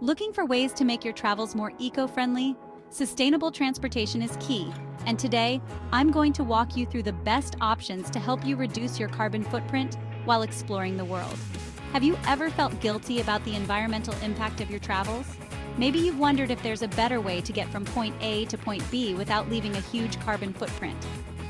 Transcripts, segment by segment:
Looking for ways to make your travels more eco-friendly? Sustainable transportation is key, and today, I'm going to walk you through the best options to help you reduce your carbon footprint while exploring the world. Have you ever felt guilty about the environmental impact of your travels? Maybe you've wondered if there's a better way to get from point A to point B without leaving a huge carbon footprint.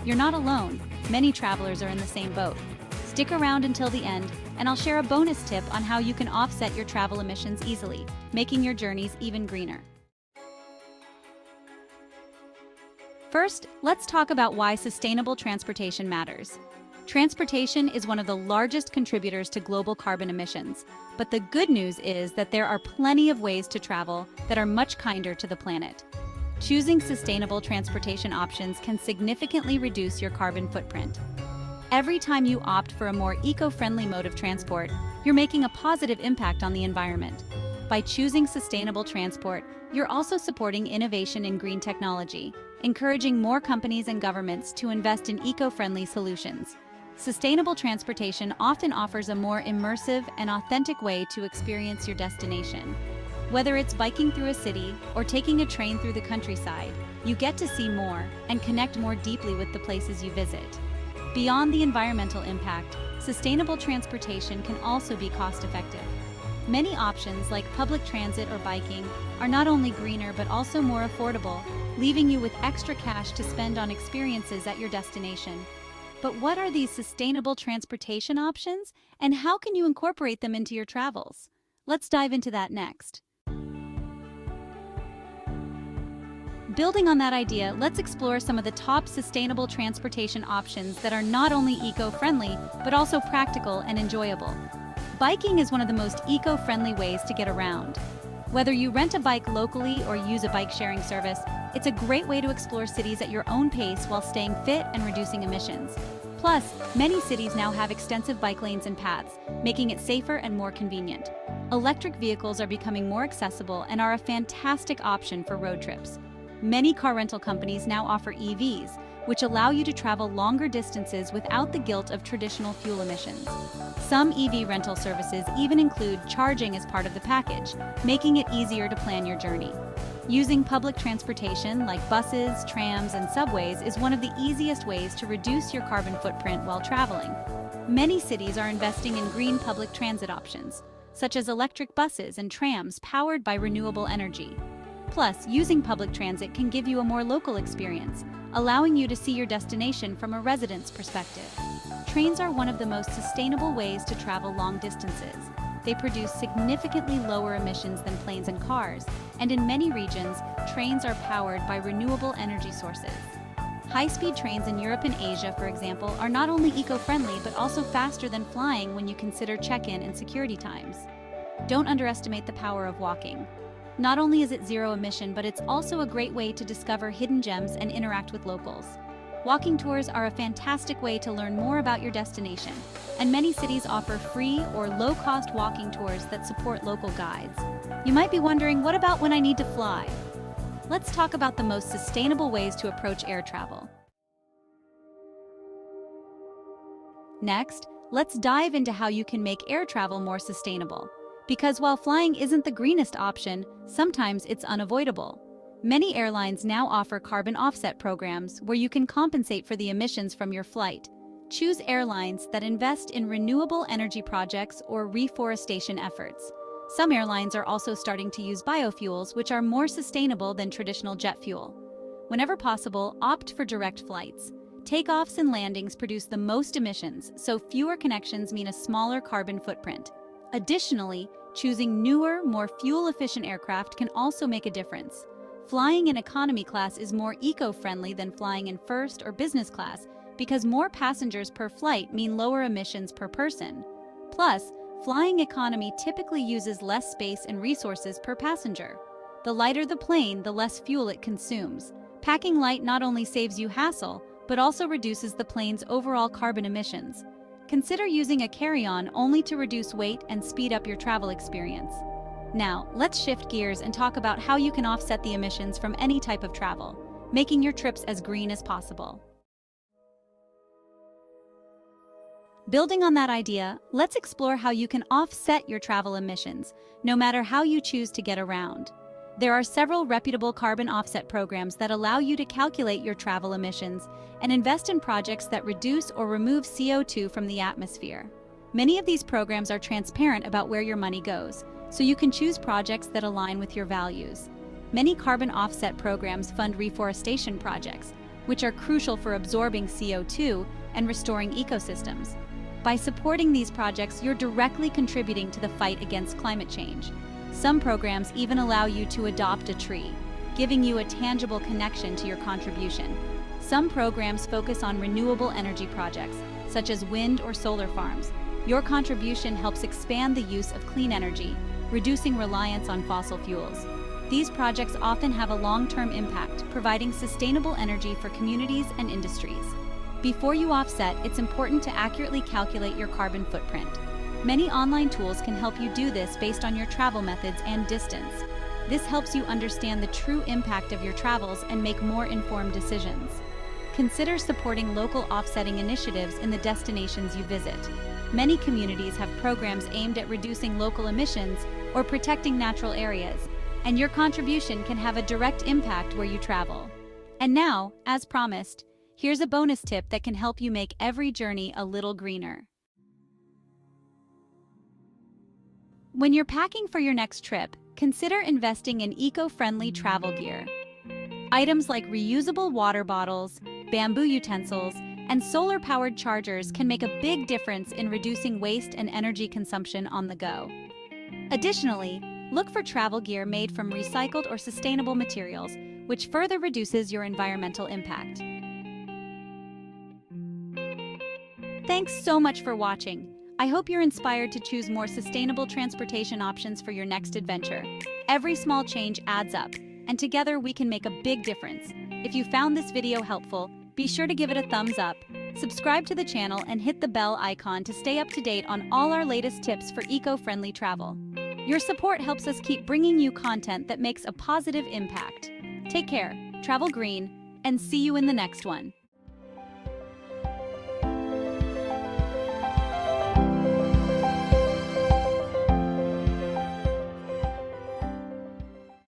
You're not alone. Many travelers are in the same boat. Stick around until the end, and I'll share a bonus tip on how you can offset your travel emissions easily, making your journeys even greener. First, let's talk about why sustainable transportation matters. Transportation is one of the largest contributors to global carbon emissions, but the good news is that there are plenty of ways to travel that are much kinder to the planet. Choosing sustainable transportation options can significantly reduce your carbon footprint. Every time you opt for a more eco-friendly mode of transport, you're making a positive impact on the environment. By choosing sustainable transport, you're also supporting innovation in green technology, encouraging more companies and governments to invest in eco-friendly solutions. Sustainable transportation often offers a more immersive and authentic way to experience your destination. Whether it's biking through a city or taking a train through the countryside, you get to see more and connect more deeply with the places you visit. Beyond the environmental impact, sustainable transportation can also be cost-effective. Many options like public transit or biking are not only greener but also more affordable, leaving you with extra cash to spend on experiences at your destination. But what are these sustainable transportation options, and how can you incorporate them into your travels? Let's dive into that next. Building on that idea, let's explore some of the top sustainable transportation options that are not only eco-friendly, but also practical and enjoyable. Biking is one of the most eco-friendly ways to get around. Whether you rent a bike locally or use a bike-sharing service, it's a great way to explore cities at your own pace while staying fit and reducing emissions. Plus, many cities now have extensive bike lanes and paths, making it safer and more convenient. Electric vehicles are becoming more accessible and are a fantastic option for road trips. Many car rental companies now offer EVs, which allow you to travel longer distances without the guilt of traditional fuel emissions. Some EV rental services even include charging as part of the package, making it easier to plan your journey. Using public transportation like buses, trams, and subways is one of the easiest ways to reduce your carbon footprint while traveling. Many cities are investing in green public transit options, such as electric buses and trams powered by renewable energy. Plus, using public transit can give you a more local experience, allowing you to see your destination from a resident's perspective. Trains are one of the most sustainable ways to travel long distances. They produce significantly lower emissions than planes and cars, and in many regions, trains are powered by renewable energy sources. High-speed trains in Europe and Asia, for example, are not only eco-friendly but also faster than flying when you consider check-in and security times. Don't underestimate the power of walking. Not only is it zero emission, but it's also a great way to discover hidden gems and interact with locals. Walking tours are a fantastic way to learn more about your destination, and many cities offer free or low-cost walking tours that support local guides. You might be wondering, what about when I need to fly? Let's talk about the most sustainable ways to approach air travel. Next, let's dive into how you can make air travel more sustainable. Because while flying isn't the greenest option, sometimes it's unavoidable. Many airlines now offer carbon offset programs where you can compensate for the emissions from your flight. Choose airlines that invest in renewable energy projects or reforestation efforts. Some airlines are also starting to use biofuels, which are more sustainable than traditional jet fuel. Whenever possible, opt for direct flights. Takeoffs and landings produce the most emissions, so fewer connections mean a smaller carbon footprint. Additionally, choosing newer, more fuel-efficient aircraft can also make a difference. Flying in economy class is more eco-friendly than flying in first or business class because more passengers per flight mean lower emissions per person. Plus, flying economy typically uses less space and resources per passenger. The lighter the plane, the less fuel it consumes. Packing light not only saves you hassle, but also reduces the plane's overall carbon emissions. Consider using a carry-on only to reduce weight and speed up your travel experience. Now, let's shift gears and talk about how you can offset the emissions from any type of travel, making your trips as green as possible. Building on that idea, let's explore how you can offset your travel emissions, no matter how you choose to get around. There are several reputable carbon offset programs that allow you to calculate your travel emissions and invest in projects that reduce or remove CO2 from the atmosphere. Many of these programs are transparent about where your money goes, so you can choose projects that align with your values. Many carbon offset programs fund reforestation projects, which are crucial for absorbing CO2 and restoring ecosystems. By supporting these projects, you're directly contributing to the fight against climate change. Some programs even allow you to adopt a tree, giving you a tangible connection to your contribution. Some programs focus on renewable energy projects, such as wind or solar farms. Your contribution helps expand the use of clean energy, reducing reliance on fossil fuels. These projects often have a long-term impact, providing sustainable energy for communities and industries. Before you offset, it's important to accurately calculate your carbon footprint. Many online tools can help you do this based on your travel methods and distance. This helps you understand the true impact of your travels and make more informed decisions. Consider supporting local offsetting initiatives in the destinations you visit. Many communities have programs aimed at reducing local emissions or protecting natural areas, and your contribution can have a direct impact where you travel. And now, as promised, here's a bonus tip that can help you make every journey a little greener. When you're packing for your next trip, consider investing in eco-friendly travel gear. Items like reusable water bottles, bamboo utensils, and solar-powered chargers can make a big difference in reducing waste and energy consumption on the go. Additionally, look for travel gear made from recycled or sustainable materials, which further reduces your environmental impact. Thanks so much for watching. I hope you're inspired to choose more sustainable transportation options for your next adventure. Every small change adds up, and together we can make a big difference. If you found this video helpful, be sure to give it a thumbs up, subscribe to the channel, and hit the bell icon to stay up to date on all our latest tips for eco-friendly travel. Your support helps us keep bringing you content that makes a positive impact. Take care, travel green, and see you in the next one.